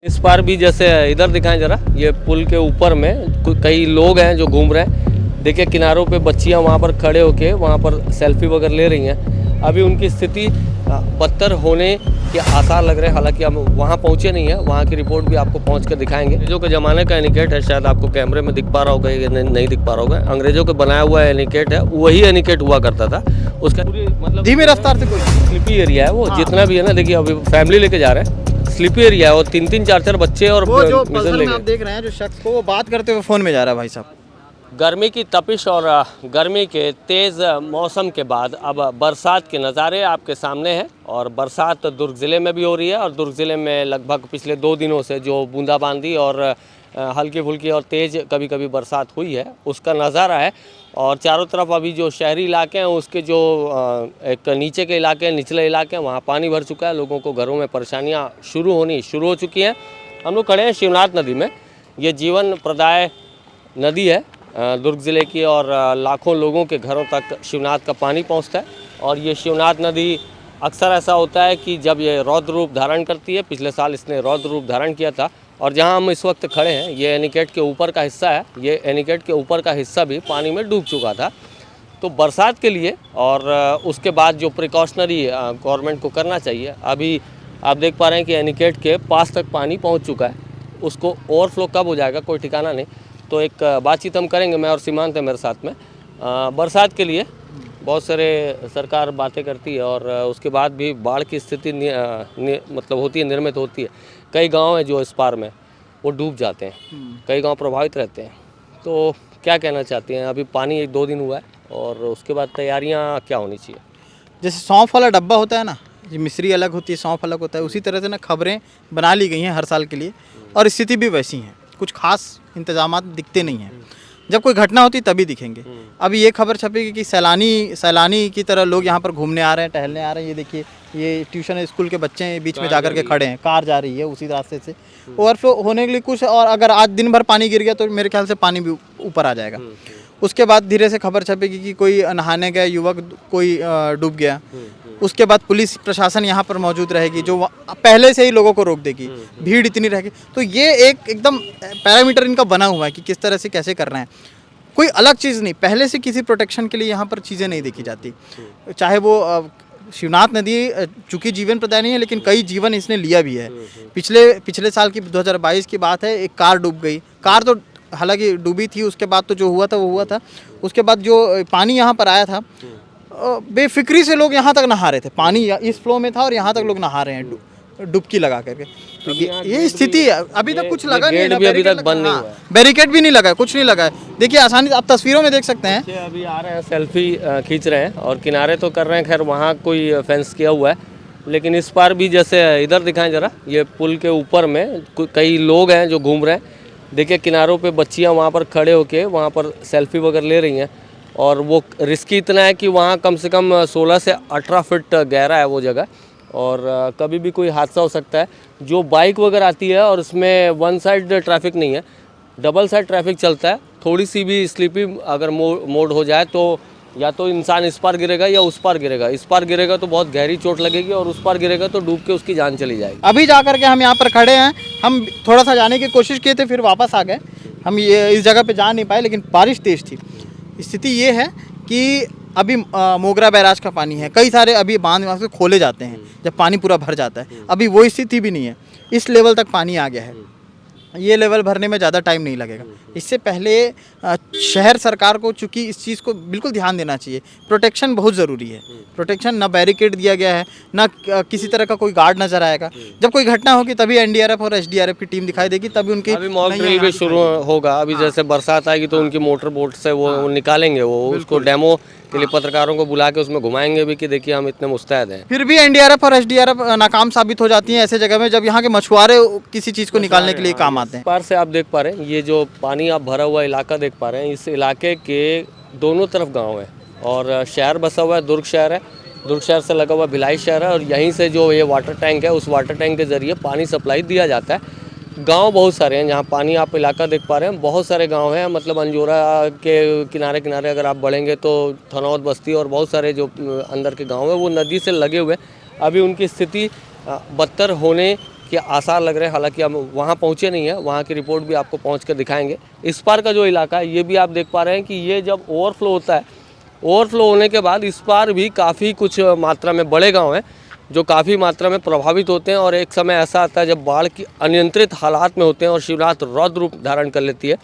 इस पार भी जैसे इधर दिखाएं जरा, ये पुल के ऊपर में कई लोग हैं जो घूम रहे हैं। देखिए किनारों पे बच्चियां वहाँ पर खड़े होके वहाँ पर सेल्फी वगैरह ले रही हैं। अभी उनकी स्थिति बदतर होने के आसार लग रहे हैं। हालांकि हम वहाँ पहुँचे नहीं हैं, वहाँ की रिपोर्ट भी आपको पहुँच कर दिखाएंगे। अंग्रेजों के ज़माने का एनिकेट है, शायद आपको कैमरे में दिख पा रहा होगा या नहीं दिख पा रहा होगा। अंग्रेजों के बनाया हुआ एनिकेट है, वही एनिकेट हुआ करता था। उसका पूरी मतलब धीमी रफ्तार से कोई स्लिपी एरिया है वो, जितना भी है ना। देखिए अभी फैमिली लेके जा रहे हैं, स्लीपी एरिया है और 3-3 4-4 बच्चे और वो जो पल्सर में आप देख रहे हैं जो शख्स को वो बात करते हुए फ़ोन में जा रहा है भाई साहब। गर्मी की तपिश और गर्मी के तेज़ मौसम के बाद अब बरसात के नज़ारे आपके सामने हैं। और बरसात दुर्ग ज़िले में भी हो रही है और दुर्ग ज़िले में लगभग पिछले 2 दिनों से जो बूंदाबांदी और हल्की फुल्की और तेज़ कभी कभी बरसात हुई है उसका नज़ारा है। और चारों तरफ अभी जो शहरी इलाके हैं उसके जो एक नीचे के इलाके हैं, निचले इलाके हैं, वहाँ पानी भर चुका है। लोगों को घरों में परेशानियाँ शुरू हो चुकी हैं। हम लोग खड़े हैं शिवनाथ नदी में। ये जीवन प्रदाय नदी है दुर्ग ज़िले की और लाखों लोगों के घरों तक शिवनाथ का पानी पहुंचता है। और ये शिवनाथ नदी अक्सर ऐसा होता है कि जब ये रौद्र रूप धारण करती है, पिछले साल इसने रौद्र रूप धारण किया था। और जहां हम इस वक्त खड़े हैं ये एनीकट के ऊपर का हिस्सा है, ये एनीकट के ऊपर का हिस्सा भी पानी में डूब चुका था। तो बरसात के लिए और उसके बाद जो प्रिकॉशनरी गवर्नमेंट को करना चाहिए, अभी आप देख पा रहे हैं कि एनीकट के पास तक पानी पहुँच चुका है। उसको ओवरफ्लो कब हो जाएगा कोई ठिकाना नहीं। तो एक बातचीत हम करेंगे, मैं और सीमांत है मेरे साथ में। बरसात के लिए बहुत सारे सरकार बातें करती है और उसके बाद भी बाढ़ की स्थिति मतलब होती है, निर्मित होती है। कई गांव हैं जो इस पार में वो डूब जाते हैं, कई गांव प्रभावित रहते हैं। तो क्या कहना चाहती हैं? अभी पानी 1-2 दिन हुआ है और उसके बाद तैयारियां क्या होनी चाहिए? जैसे सौंफ वाला डब्बा होता है ना, जो मिश्री अलग होती है सौंफ अलग होता है, उसी तरह से ना खबरें बना ली गई हैं हर साल के लिए और स्थिति भी वैसी हैं। कुछ खास इंतजामात दिखते नहीं हैं, जब कोई घटना होती तभी दिखेंगे। अभी ये खबर छपेगी कि सैलानी की तरह लोग यहाँ पर घूमने आ रहे हैं, टहलने आ रहे हैं। ये देखिए, ये ट्यूशन स्कूल के बच्चे बीच में जाकर के खड़े हैं, कार जा रही है उसी रास्ते से। ओवरफ्लो होने के लिए कुछ, और अगर आज दिन भर पानी गिर गया तो मेरे ख्याल से पानी भी ऊपर आ जाएगा। उसके बाद धीरे से खबर छपेगी कि कोई नहाने गया युवक कोई डूब गया। उसके बाद पुलिस प्रशासन यहाँ पर मौजूद रहेगी जो पहले से ही लोगों को रोक देगी, भीड़ इतनी रहेगी। तो ये एकदम पैरामीटर इनका बना हुआ है कि किस तरह से कैसे करना है। कोई अलग चीज़ नहीं, पहले से किसी प्रोटेक्शन के लिए यहाँ पर चीज़ें नहीं देखी जाती। चाहे वो शिवनाथ नदी चूँकि जीवन प्रदाय नहीं है, लेकिन कई जीवन इसने लिया भी है। पिछले साल की 2022 की बात है, एक कार डूब गई। कार तो हालांकि डूबी थी, उसके बाद तो जो हुआ था वो हुआ था। उसके बाद जो पानी यहाँ पर आया था, बेफिक्री से लोग यहाँ तक नहा रहे थे। पानी इस फ्लो में था और यहाँ तक लोग नहा रहे हैं डुबकी लगा करके। तो ये स्थिति है। अभी तक कुछ लगा नहीं है, अभी तक बंद नहीं हुआ है, बैरिकेड भी नहीं लगा है, कुछ नहीं लगा है। देखिए आसानी आप तस्वीरों में देख सकते हैं। अभी आ रहे हैं, सेल्फी खींच रहे हैं और किनारे तो कर रहे हैं। खैर वहाँ कोई फेंस किया हुआ है, लेकिन इस पार भी जैसे इधर दिखाएं जरा, ये पुल के ऊपर में कई लोग हैं जो घूम रहे हैं। देखिए किनारों पे बच्चियां वहाँ पर खड़े होके वहाँ पर सेल्फी वगैरह ले रही हैं। और वो रिस्की इतना है कि वहाँ कम से कम 16 से 18 फीट गहरा है वो जगह, और कभी भी कोई हादसा हो सकता है। जो बाइक वगैरह आती है और इसमें वन साइड ट्रैफिक नहीं है, डबल साइड ट्रैफिक चलता है। थोड़ी सी भी स्लिपी अगर मोड हो जाए तो या तो इंसान इस पार गिरेगा या उस पार गिरेगा। इस पार गिरेगा तो बहुत गहरी चोट लगेगी और उस पार गिरेगा तो डूब के उसकी जान चली जाएगी। अभी जाकर के हम यहाँ पर खड़े हैं, हम थोड़ा सा जाने की कोशिश किए थे, फिर वापस आ गए। हम ये इस जगह पे जा नहीं पाए, लेकिन बारिश तेज़ थी। स्थिति ये है कि अभी मोगरा बैराज का पानी है, कई सारे अभी बांध वहाँ से खोले जाते हैं जब पानी पूरा भर जाता है। अभी वो स्थिति भी नहीं है, इस लेवल तक पानी आ गया है। ये लेवल भरने में ज़्यादा टाइम नहीं लगेगा। इससे पहले शहर सरकार को चूँकि इस चीज़ को बिल्कुल ध्यान देना चाहिए। प्रोटेक्शन बहुत ज़रूरी है। प्रोटेक्शन, ना बैरिकेड दिया गया है, ना किसी तरह का कोई गार्ड नज़र आएगा। जब कोई घटना होगी तभी एनडीआरएफ और एसडीआरएफ की टीम दिखाई देगी, तभी उनकी अभी मॉक ड्रिल भी शुरू होगा। अभी जैसे बरसात आएगी तो उनकी मोटर बोट से वो निकालेंगे, वो उसको डेमो के लिए पत्रकारों को बुला के उसमें घुमाएंगे भी कि देखिए हम इतने मुस्तैद हैं। फिर भी एनडीआरएफ और एसडीआरएफ नाकाम साबित हो जाती हैं ऐसे जगह में जब यहाँ के मछुआरे किसी चीज़ को निकालने के लिए काम आते हैं। पार से आप देख पा रहे हैं, ये जो पानी आप भरा हुआ इलाका देख पा रहे हैं, इस इलाके के दोनों तरफ गांव है और शहर बसा हुआ है। दुर्ग शहर है, दुर्ग शहर से लगा हुआ भिलाई शहर है और यहीं से जो ये वाटर टैंक है, उस वाटर टैंक के ज़रिए पानी सप्लाई दिया जाता है। गांव बहुत सारे हैं जहाँ पानी, आप इलाका देख पा रहे हैं, बहुत सारे गांव हैं। मतलब अंजोरा के किनारे किनारे अगर आप बढ़ेंगे तो थनौत बस्ती और बहुत सारे जो अंदर के गांव हैं वो नदी से लगे हुए हैं। अभी उनकी स्थिति बदतर होने के आसार लग रहे हैं। हालांकि हम वहाँ पहुँचे नहीं हैं, वहाँ की रिपोर्ट भी आपको पहुँच कर दिखाएंगे। इस पार का जो इलाका है ये भी आप देख पा रहे हैं कि ये जब ओवरफ्लो होता है, ओवरफ्लो होने के बाद इस पार भी काफ़ी कुछ मात्रा में बड़े गाँव हैं जो काफ़ी मात्रा में प्रभावित होते हैं। और एक समय ऐसा आता है जब बाढ़ की अनियंत्रित हालात में होते हैं और शिवरात रौद्र रूप धारण कर लेती है,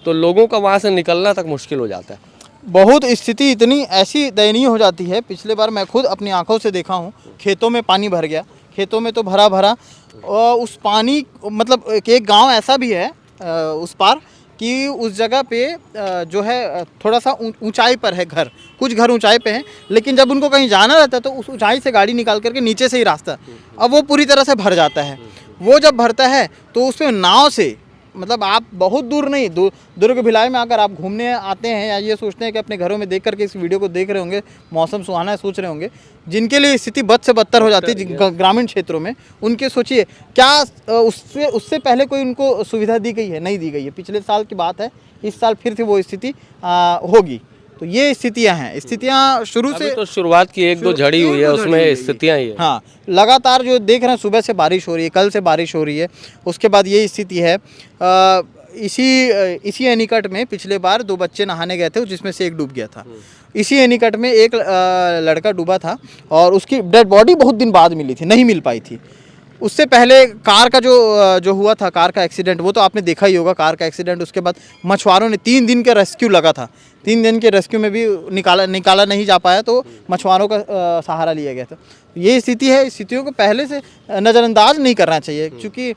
तो लोगों का वहाँ से निकलना तक मुश्किल हो जाता है। बहुत स्थिति इतनी ऐसी दयनीय हो जाती है। पिछले बार मैं खुद अपनी आंखों से देखा हूँ, खेतों में पानी भर गया, खेतों में तो भरा भरा, और उस पानी मतलब एक गांव ऐसा भी है उस पार कि उस जगह पे जो है थोड़ा सा ऊंचाई पर है घर, कुछ घर ऊंचाई पे हैं, लेकिन जब उनको कहीं जाना रहता है तो उस ऊंचाई से गाड़ी निकाल करके नीचे से ही रास्ता, अब वो पूरी तरह से भर जाता है। वो जब भरता है तो उसमें नाव से, मतलब आप बहुत दूर नहीं, दुर्ग भिलाई में अगर आप घूमने आते हैं या ये सोचते हैं कि अपने घरों में देख करके इस वीडियो को देख रहे होंगे, मौसम सुहाना है सोच रहे होंगे, जिनके लिए स्थिति बद से बदतर हो जाती है ग्रामीण क्षेत्रों में, उनके सोचिए क्या उससे पहले कोई उनको सुविधा दी गई है? नहीं दी गई है। पिछले साल की बात है, इस साल फिर से वो स्थिति होगी। तो ये स्थितियां हैं, स्थितियां शुरू से तो शुरुआत की एक दो झड़ी हुई है, उसमें स्थितियां ही है। हाँ, लगातार जो देख रहे हैं, सुबह से बारिश हो रही है, कल से बारिश हो रही है, उसके बाद ये स्थिति है। इसी एनीकट में पिछले बार 2 बच्चे नहाने गए थे, जिसमें से एक डूब गया था। इसी एनीकट में एक लड़का डूबा था और उसकी डेड बॉडी बहुत दिन बाद मिली थी, नहीं मिल पाई थी। उससे पहले कार का जो हुआ था, कार का एक्सीडेंट, वो तो आपने देखा ही होगा, कार का एक्सीडेंट। उसके बाद मछुआरों ने 3 दिन का रेस्क्यू लगा था, 3 दिन के रेस्क्यू में भी निकाला नहीं जा पाया, तो मछुआरों का सहारा लिया गया था। ये स्थिति है, स्थितियों को पहले से नज़रअंदाज नहीं करना चाहिए, क्योंकि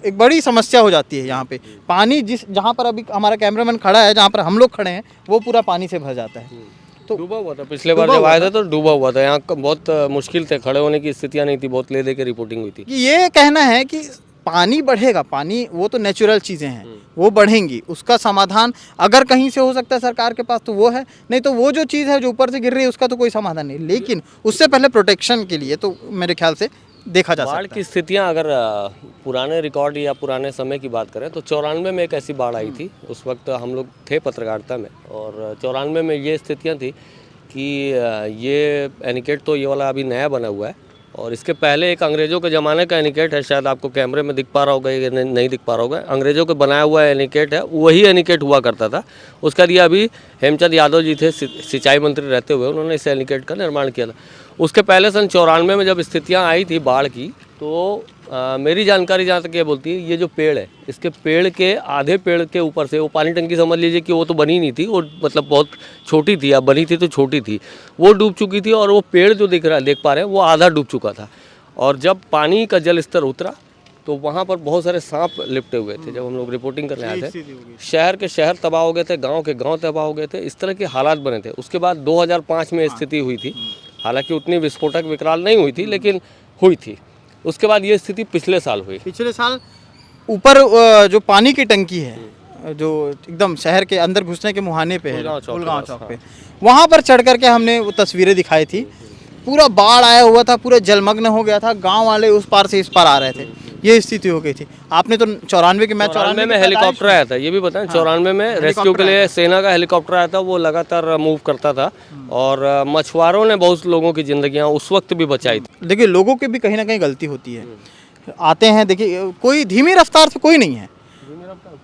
एक बड़ी समस्या हो जाती है यहाँ पे। पानी जहाँ पर अभी हमारा कैमरामैन खड़ा है, जहाँ पर हम लोग खड़े हैं, वो पूरा पानी से भर जाता है। तो डूबा हुआ था, पिछले बार जब आया था तो डूबा हुआ था। यहाँ बहुत मुश्किल थे, खड़े होने की स्थितियाँ नहीं थी, बहुत ले दे के रिपोर्टिंग हुई थी। ये कहना है कि पानी बढ़ेगा, पानी वो तो नेचुरल चीज़ें हैं, वो बढ़ेंगी, उसका समाधान अगर कहीं से हो सकता है सरकार के पास तो वो है, नहीं तो वो जो चीज़ है जो ऊपर से गिर रही है उसका तो कोई समाधान नहीं। लेकिन उससे पहले प्रोटेक्शन के लिए तो मेरे ख्याल से देखा जा सकता है। बाढ़ की स्थितियां अगर पुराने रिकॉर्ड या पुराने समय की बात करें तो 94 में एक ऐसी बाढ़ आई थी। उस वक्त हम लोग थे पत्रकारिता में, और 94 में ये स्थितियां थी कि ये एनीकट तो ये वाला अभी नया बना हुआ है, और इसके पहले एक अंग्रेज़ों के ज़माने का एनीकट है, शायद आपको कैमरे में दिख पा रहा होगा, ये नहीं दिख पा रहा होगा, अंग्रेज़ों के बनाया हुआ एनीकट है, वही एनीकट हुआ करता था। उसका लिए अभी हेमचंद यादव जी थे, सिंचाई मंत्री रहते हुए, उन्होंने इस एनीकट का निर्माण किया था। उसके पहले सन 94 में जब स्थितियाँ आई थी बाढ़ की, तो मेरी जानकारी जहाँ तक ये बोलती है, ये जो पेड़ है, इसके पेड़ के आधे पेड़ के ऊपर से वो पानी टंकी समझ लीजिए कि वो तो बनी नहीं थी, वो मतलब बहुत छोटी थी, या बनी थी तो छोटी थी, वो डूब चुकी थी, और वो पेड़ जो देख पा रहे हैं वो आधा डूब चुका था। और जब पानी का जल स्तर उतरा तो वहाँ पर बहुत सारे सांप लिपटे हुए थे। जब हम लोग रिपोर्टिंग करने आए थे, शहर के शहर तबाह हो गए थे, गाँव के गाँव तबाह हो गए थे, इस तरह के हालात बने थे। उसके बाद 2005 में स्थिति हुई थी, हालांकि उतनी विस्फोटक विकराल नहीं हुई थी, लेकिन हुई थी। उसके बाद ये स्थिति पिछले साल हुई। पिछले साल ऊपर जो पानी की टंकी है, जो एकदम शहर के अंदर घुसने के मुहाने पे है, गुलगांव चौक पे, वहाँ पर चढ़ करके हमने वो तस्वीरें दिखाई थी। पूरा बाढ़ आया हुआ था, पूरा जलमग्न हो गया था, गांव वाले उस पार से इस पार आ रहे थे, ये स्थिति हो गई थी। आपने तो 94 के मैच 94 में हेलीकॉप्टर आया था, ये भी बताएं। 94 में रेस्क्यू के लिए सेना का हेलीकॉप्टर आया था, वो लगातार मूव करता था, और मछुआरों ने बहुत लोगों की जिंदगियां उस वक्त भी बचाई थी। देखिए, लोगों की भी कहीं ना कहीं गलती होती है, आते हैं, देखिए कोई धीमी रफ्तार से कोई नहीं है,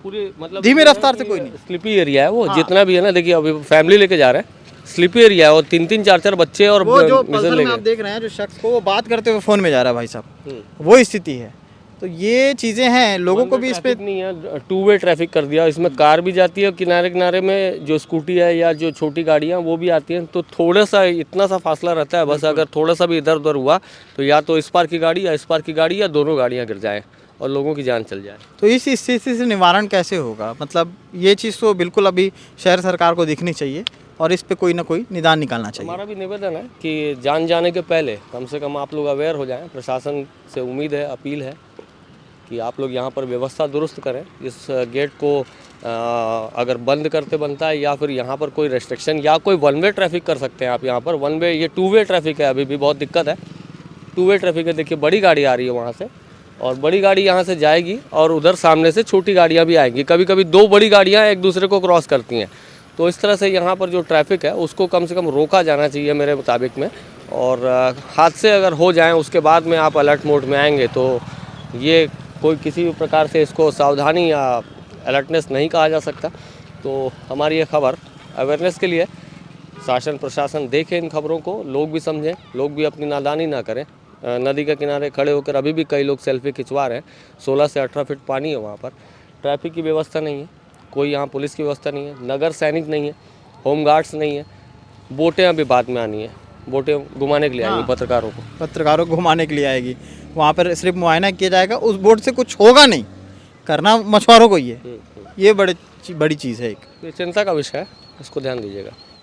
पूरी मतलब धीमी रफ्तार से कोई नहीं, स्लिपी एरिया है वो, जितना भी है ना। देखिए अभी फैमिली लेके जा रहे हैं, स्लिपी एरिया है, और 3-3 4-4 बच्चे और वो जो पल्सर में आप देख रहे हैं जो शख्स को, वो बात करते हुए फोन में जा रहा है भाई साहब, वो स्थिति है। तो ये चीज़ें हैं, लोगों को भी इस पे नहीं है, 2 वे ट्रैफिक कर दिया, इसमें कार भी जाती है, किनारे किनारे में जो स्कूटी है या जो छोटी गाड़ियाँ वो भी आती हैं, तो थोड़ा सा इतना सा फासला रहता है बस। अगर थोड़ा सा भी इधर उधर हुआ तो या तो इस पार की गाड़ी या इस पार की गाड़ी, या दोनों गाड़ियाँ गिर जाएँ और लोगों की जान चल जाए। तो इस स्थिति से निवारण कैसे होगा? मतलब ये चीज़ तो बिल्कुल अभी शहर सरकार को देखनी चाहिए, और इस पे कोई ना कोई निदान निकालना चाहिए। हमारा भी निवेदन है कि जान जाने के पहले कम से कम आप लोग अवेयर हो जाएं। प्रशासन से उम्मीद है, अपील है कि आप लोग यहाँ पर व्यवस्था दुरुस्त करें। इस गेट को अगर बंद करते बनता है, या फिर यहाँ पर कोई रेस्ट्रिक्शन या कोई 1 वे ट्रैफिक कर सकते हैं आप यहाँ पर। 1 वे, ये 2 वे ट्रैफिक है, अभी भी बहुत दिक्कत है। 2 वे ट्रैफिक है, देखिए बड़ी गाड़ी आ रही है वहाँ से, और बड़ी गाड़ी यहाँ से जाएगी, और उधर सामने से छोटी गाड़ियाँ भी आएंगी। कभी कभी 2 बड़ी गाड़ियाँ एक दूसरे को क्रॉस करती हैं। तो इस तरह से यहाँ पर जो ट्रैफिक है उसको कम से कम रोका जाना चाहिए मेरे मुताबिक में। और हादसे अगर हो जाएं उसके बाद में आप अलर्ट मोड में आएंगे तो ये कोई किसी भी प्रकार से इसको सावधानी या अलर्टनेस नहीं कहा जा सकता। तो हमारी ये खबर अवेयरनेस के लिए, शासन प्रशासन देखे इन खबरों को, लोग भी समझें, लोग भी अपनी नादानी ना करें। नदी के किनारे खड़े होकर अभी भी कई लोग सेल्फी खिंचवा रहे हैं। 16 से 18 फीट पानी है वहाँ पर, ट्रैफिक की व्यवस्था नहीं है, कोई यहाँ पुलिस की व्यवस्था नहीं है, नगर सैनिक नहीं है, होम गार्ड्स नहीं है। बोटें अभी बाद में आनी है, बोटें घुमाने के लिए आएंगी पत्रकारों को घुमाने के लिए आएगी। वहाँ पर सिर्फ मुआयना किया जाएगा, उस बोट से कुछ होगा नहीं, करना मछुआरों को ही है। ये बड़ी चीज़ है एक। ये चिंता का विषय है, इसको ध्यान दीजिएगा।